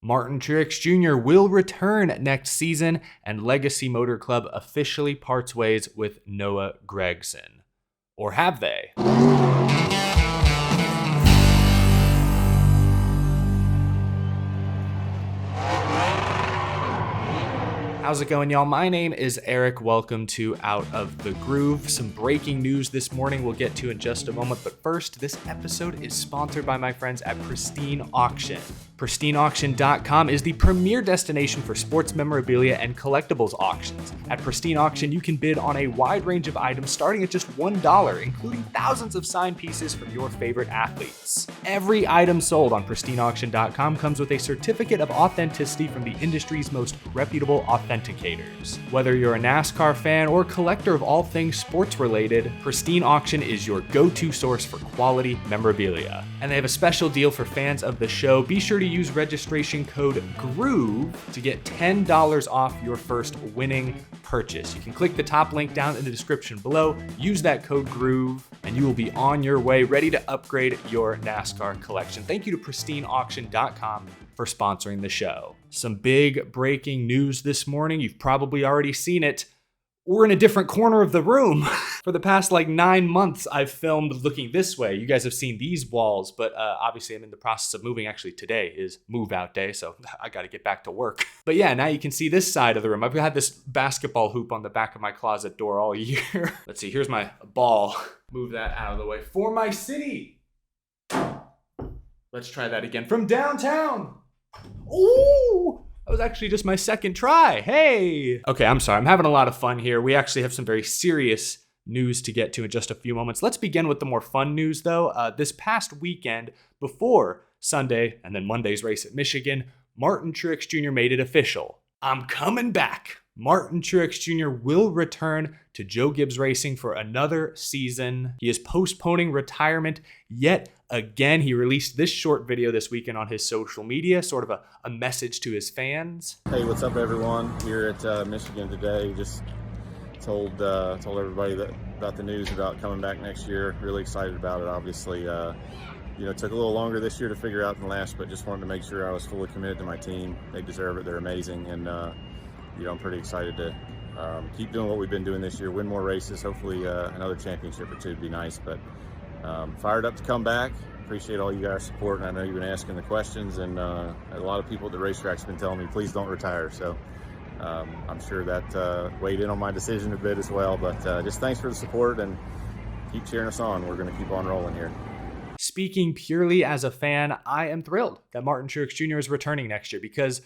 Martin Truex Jr. will return next season, and Legacy Motor Club officially parts ways with Noah Gragson. Or have they? How's it going, y'all? My name is Eric. Welcome to Out of the Groove. Some breaking news this morning we'll get to in just a moment, but first, this episode is sponsored by my friends at Pristine Auction. PristineAuction.com is the premier destination for sports memorabilia and collectibles auctions. At Pristine Auction, you can bid on a wide range of items starting at just $1, including thousands of signed pieces from your favorite athletes. Every item sold on PristineAuction.com comes with a certificate of authenticity from the industry's most reputable authenticators. Whether you're a NASCAR fan or collector of all things sports related, Pristine Auction is your go-to source for quality memorabilia. And they have a special deal for fans of the show. Be sure to use registration code GROOVE to get $10 off your first winning purchase. You can click the top link down in the description below, use that code GROOVE, and you will be on your way ready to upgrade your NASCAR collection. Thank you to PristineAuction.com for sponsoring the show. Some big breaking news this morning. You've probably already seen it. We're in a different corner of the room. For the past 9 months, I've filmed looking this way. You guys have seen these walls, but obviously I'm in the process of moving. Actually, today is move out day, so I got to get back to work. But yeah, now you can see this side of the room. I've had this basketball hoop on the back of my closet door all year. Let's see, here's my ball. Move that out of the way for my city. Let's try that again from downtown. Ooh! That was actually just my second try. Hey! Okay, I'm sorry. I'm having a lot of fun here. We actually have some very serious news to get to in just a few moments. Let's begin with the more fun news, though. This past weekend, before Sunday and then Monday's race at Michigan, Martin Truex Jr. made it official. I'm coming back. Martin Truex Jr. will return to Joe Gibbs Racing for another season. He is postponing retirement yet again. He released this short video this weekend on his social media, sort of a message to his fans. Hey, what's up, everyone? Here at Michigan today. Just told everybody about the news about coming back next year. Really excited about it. Obviously, it took a little longer this year to figure out than last, but just wanted to make sure I was fully committed to my team. They deserve it. They're amazing, and I'm pretty excited to keep doing what we've been doing this year, win more races, hopefully another championship or two would be nice, but fired up to come back. Appreciate all you guys' support, and I know you've been asking the questions, and a lot of people at the racetrack's been telling me, please don't retire, so I'm sure that weighed in on my decision a bit as well, but just thanks for the support, and keep cheering us on. We're going to keep on rolling here. Speaking purely as a fan, I am thrilled that Martin Truex Jr. is returning next year because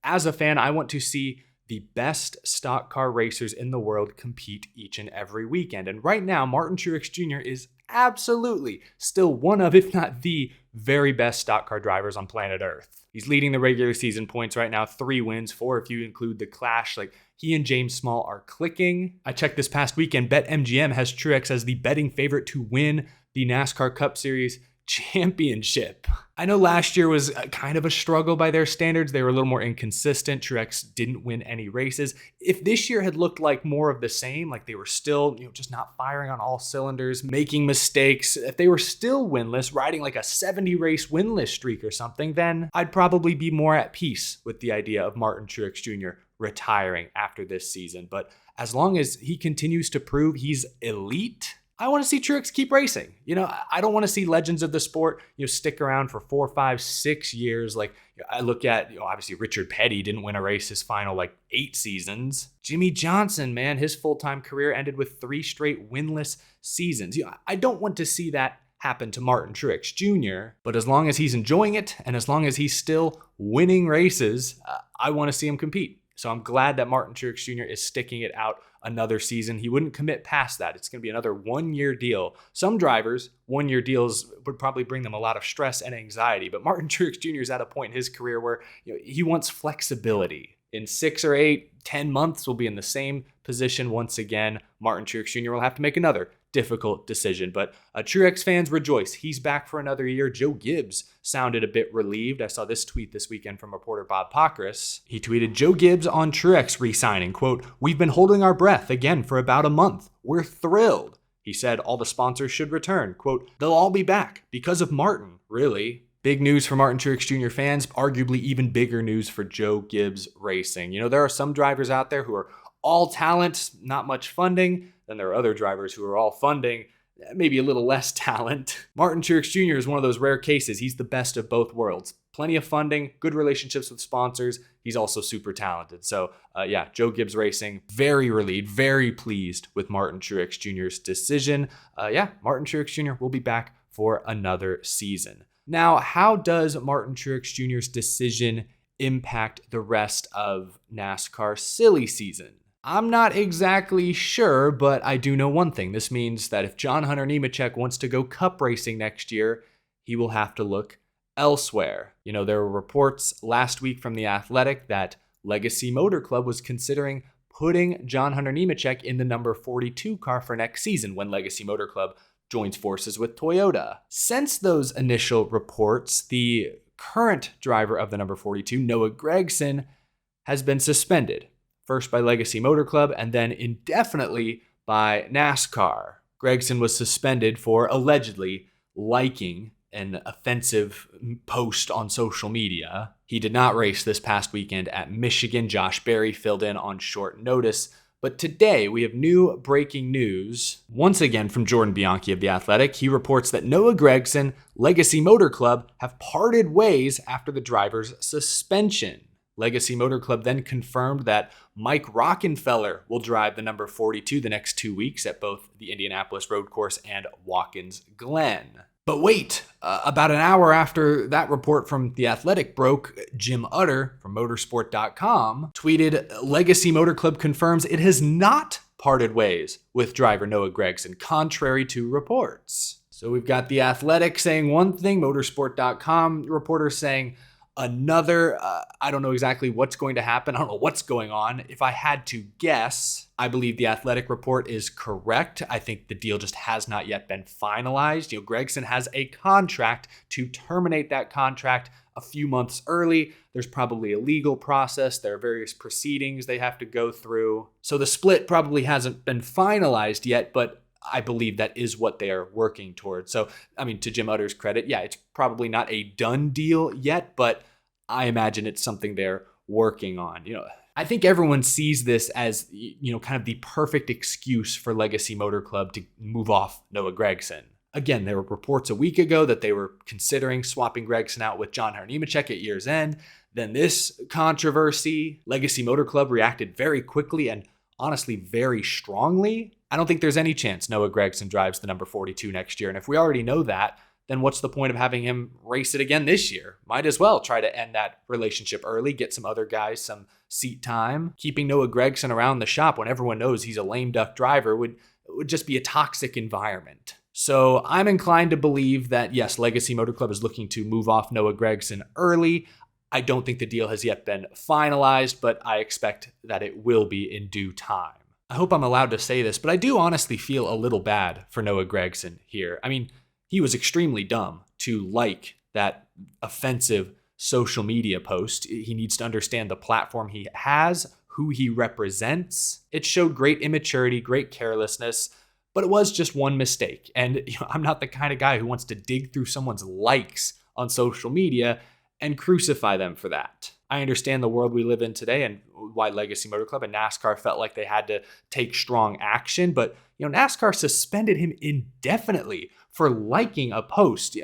as a fan, I want to see the best stock car racers in the world compete each and every weekend. And right now, Martin Truex Jr. is absolutely still one of, if not the very best stock car drivers on planet Earth. He's leading the regular season points right now, 3 wins, 4 if you include the clash. He and James Small are clicking. I checked this past weekend, BetMGM has Truex as the betting favorite to win the NASCAR Cup Series championship. I know last year was kind of a struggle by their standards. They were a little more inconsistent. Truex didn't win any races. If this year had looked like more of the same, like they were still, just not firing on all cylinders, making mistakes, if they were still winless, riding like a 70 race winless streak or something, then I'd probably be more at peace with the idea of Martin Truex Jr. retiring after this season. But as long as he continues to prove he's elite, I want to see Truex keep racing. I don't want to see legends of the sport, stick around for 4, 5, 6 years. I look at, obviously Richard Petty didn't win a race his final 8 seasons. Jimmy Johnson, man, his full-time career ended with 3 straight winless seasons. I don't want to see that happen to Martin Truex Jr., but as long as he's enjoying it and as long as he's still winning races, I want to see him compete. So I'm glad that Martin Truex Jr. is sticking it out another season. He wouldn't commit past that. It's going to be another 1-year deal. Some drivers, 1-year deals would probably bring them a lot of stress and anxiety, but Martin Truex Jr. is at a point in his career where he wants flexibility. In 6 or 8, 10 months, we'll be in the same position once again. Martin Truex Jr. will have to make another difficult decision, but Truex fans rejoice. He's back for another year. Joe Gibbs sounded a bit relieved. I saw this tweet this weekend from reporter Bob Pockrass. He tweeted, Joe Gibbs on Truex re-signing, quote, "We've been holding our breath again for about a month. We're thrilled." He said all the sponsors should return. Quote, "They'll all be back because of Martin, really." Big news for Martin Truex Jr. fans, arguably even bigger news for Joe Gibbs Racing. There are some drivers out there who are all talent, not much funding. Then there are other drivers who are all funding, maybe a little less talent. Martin Truex Jr. is one of those rare cases. He's the best of both worlds. Plenty of funding, good relationships with sponsors. He's also super talented. So Joe Gibbs Racing, very relieved, very pleased with Martin Truex Jr.'s decision. Martin Truex Jr. will be back for another season. Now, how does Martin Truex Jr.'s decision impact the rest of NASCAR silly season? I'm not exactly sure, but I do know one thing. This means that if John Hunter Nemechek wants to go cup racing next year, he will have to look elsewhere. There were reports last week from The Athletic that Legacy Motor Club was considering putting John Hunter Nemechek in the number 42 car for next season when Legacy Motor Club joins forces with Toyota. Since those initial reports, the current driver of the number 42, Noah Gragson, has been suspended. First by Legacy Motor Club and then indefinitely by NASCAR. Gragson was suspended for allegedly liking an offensive post on social media. He did not race this past weekend at Michigan. Josh Berry filled in on short notice. But today we have new breaking news, once again from Jordan Bianchi of The Athletic. He reports that Noah Gragson, Legacy Motor Club, have parted ways after the driver's suspension. Legacy Motor Club then confirmed that Mike Rockenfeller will drive the number 42 the next 2 weeks at both the Indianapolis Road Course and Watkins Glen. But wait, about an hour after that report from The Athletic broke, Jim Utter from motorsport.com tweeted, Legacy Motor Club confirms it has not parted ways with driver Noah Gragson, contrary to reports. So we've got The Athletic saying one thing, motorsport.com reporters saying another. I don't know exactly what's going to happen. I don't know what's going on. If I had to guess, I believe the Athletic report is correct. I think the deal just has not yet been finalized. Gragson has a contract. To terminate that contract a few months early, there's probably a legal process. There are various proceedings they have to go through. So the split probably hasn't been finalized yet, but I believe that is what they are working towards. So, to Jim Utter's credit, it's probably not a done deal yet, but I imagine it's something they're working on. I think everyone sees this as, kind of the perfect excuse for Legacy Motor Club to move off Noah Gragson. Again, there were reports a week ago that they were considering swapping Gragson out with John Hunter Nemechek at year's end. Then this controversy, Legacy Motor Club reacted very quickly and honestly very strongly. I don't think there's any chance Noah Gragson drives the number 42 next year. And if we already know that, then what's the point of having him race it again this year? Might as well try to end that relationship early, get some other guys some seat time. Keeping Noah Gragson around the shop when everyone knows he's a lame duck driver would just be a toxic environment. So I'm inclined to believe that, yes, Legacy Motor Club is looking to move off Noah Gragson early. I don't think the deal has yet been finalized, but I expect that it will be in due time. I hope I'm allowed to say this, but I do honestly feel a little bad for Noah Gragson here. He was extremely dumb to like that offensive social media post. He needs to understand the platform he has, who he represents. It showed great immaturity, great carelessness, but it was just one mistake. And I'm not the kind of guy who wants to dig through someone's likes on social media and crucify them for that. I understand the world we live in today and why Legacy Motor Club and NASCAR felt like they had to take strong action, but NASCAR suspended him indefinitely for liking a post.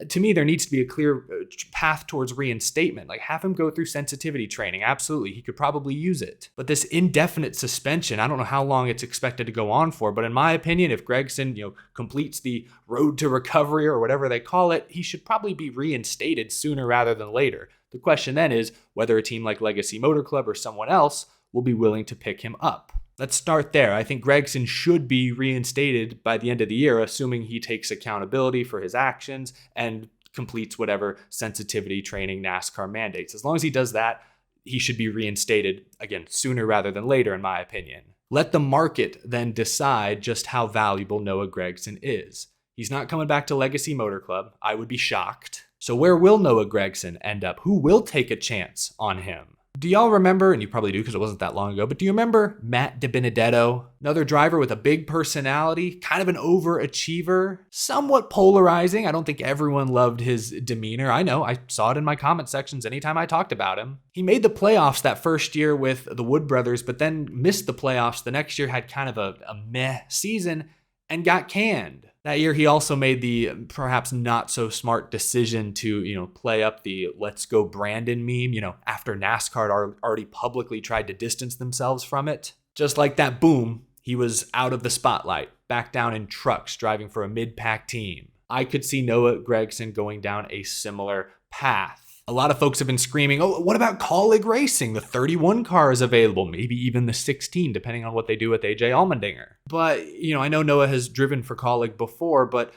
To me, there needs to be a clear path towards reinstatement. Have him go through sensitivity training. Absolutely, he could probably use it. But this indefinite suspension, I don't know how long it's expected to go on for, but in my opinion, if Gragson, completes the road to recovery or whatever they call it, he should probably be reinstated sooner rather than later. The question then is whether a team like Legacy Motor Club or someone else will be willing to pick him up. Let's start there. I think Gragson should be reinstated by the end of the year, assuming he takes accountability for his actions and completes whatever sensitivity training NASCAR mandates. As long as he does that, he should be reinstated, again, sooner rather than later, in my opinion. Let the market then decide just how valuable Noah Gragson is. He's not coming back to Legacy Motor Club. I would be shocked. So where will Noah Gragson end up? Who will take a chance on him? Do y'all remember, and you probably do because it wasn't that long ago, but do you remember Matt DiBenedetto? Another driver with a big personality, kind of an overachiever, somewhat polarizing. I don't think everyone loved his demeanor. I know, I saw it in my comment sections anytime I talked about him. He made the playoffs that first year with the Wood brothers, but then missed the playoffs. The next year had kind of a meh season and got canned. That year, he also made the perhaps not so smart decision to, play up the "let's go Brandon" meme, after NASCAR had already publicly tried to distance themselves from it. Just like that, boom, he was out of the spotlight, back down in trucks, driving for a mid-pack team. I could see Noah Gragson going down a similar path. A lot of folks have been screaming, oh, what about Colleague Racing? The 31 car is available, maybe even the 16, depending on what they do with AJ Allmendinger. But, I know Noah has driven for Colleague before, but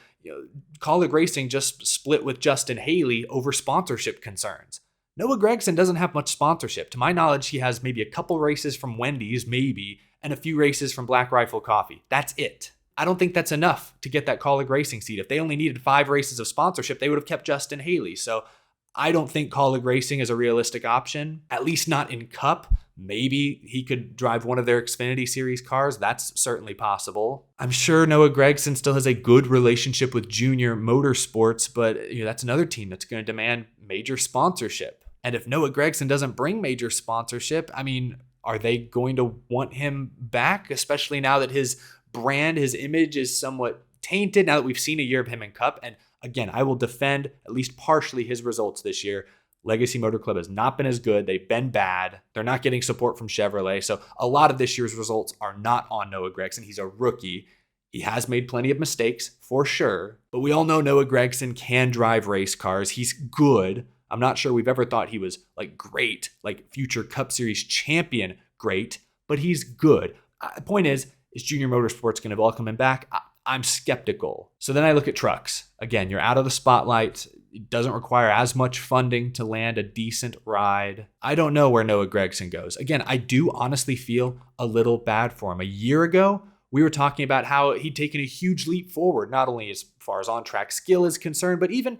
Colleague Racing just split with Justin Haley over sponsorship concerns. Noah Gragson doesn't have much sponsorship. To my knowledge, he has maybe a couple races from Wendy's, maybe, and a few races from Black Rifle Coffee. That's it. I don't think that's enough to get that Colleague Racing seat. If they only needed 5 races of sponsorship, they would have kept Justin Haley. So I don't think Colleague Racing is a realistic option, at least not in Cup. Maybe he could drive one of their Xfinity Series cars. That's certainly possible. I'm sure Noah Gragson still has a good relationship with Junior Motorsports, but that's another team that's going to demand major sponsorship. And if Noah Gragson doesn't bring major sponsorship, are they going to want him back, especially now that his brand, his image is somewhat tainted, now that we've seen a year of him in Cup? And again, I will defend at least partially his results this year. Legacy Motor Club has not been as good. They've been bad. They're not getting support from Chevrolet. So a lot of this year's results are not on Noah Gragson. He's a rookie. He has made plenty of mistakes, for sure. But we all know Noah Gragson can drive race cars. He's good. I'm not sure we've ever thought he was great, like future Cup Series champion great, but he's good. The point is Junior Motorsports going to welcome him back? I'm skeptical. So then I look at trucks. Again, you're out of the spotlight. It doesn't require as much funding to land a decent ride. I don't know where Noah Gragson goes. Again, I do honestly feel a little bad for him. A year ago, we were talking about how he'd taken a huge leap forward, not only as far as on-track skill is concerned, but even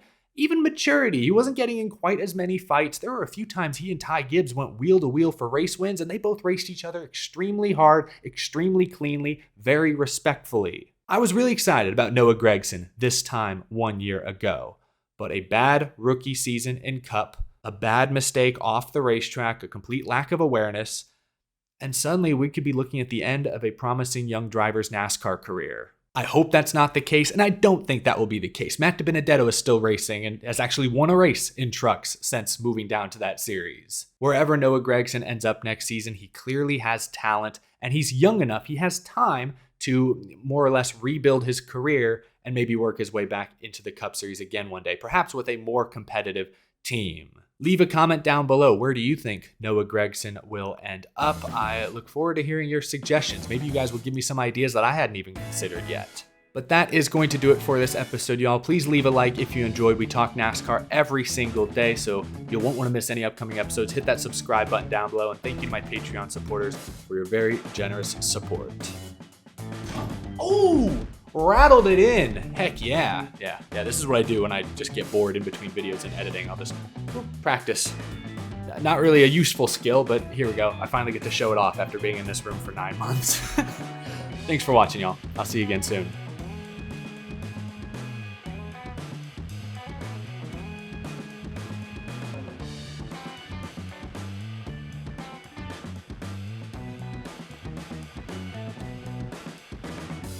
maturity. He wasn't getting in quite as many fights. There were a few times he and Ty Gibbs went wheel to wheel for race wins, and they both raced each other extremely hard, extremely cleanly, very respectfully. I was really excited about Noah Gragson this time 1 year ago, but a bad rookie season in Cup, a bad mistake off the racetrack, a complete lack of awareness, and suddenly we could be looking at the end of a promising young driver's NASCAR career. I hope that's not the case, and I don't think that will be the case. Matt DiBenedetto is still racing and has actually won a race in trucks since moving down to that series. Wherever Noah Gragson ends up next season, he clearly has talent, and he's young enough, he has time to more or less rebuild his career and maybe work his way back into the Cup Series again one day, perhaps with a more competitive team. Leave a comment down below. Where do you think Noah Gragson will end up? I look forward to hearing your suggestions. Maybe you guys will give me some ideas that I hadn't even considered yet. But that is going to do it for this episode, y'all. Please leave a like if you enjoyed. We talk NASCAR every single day, so you won't want to miss any upcoming episodes. Hit that subscribe button down below, and thank you to my Patreon supporters for your very generous support. Oh, rattled it in. Heck yeah. Yeah, this is what I do when I just get bored in between videos and editing. I'll just practice. Not really a useful skill, but here we go. I finally get to show it off after being in this room for 9 months. Thanks for watching, y'all. I'll see you again soon.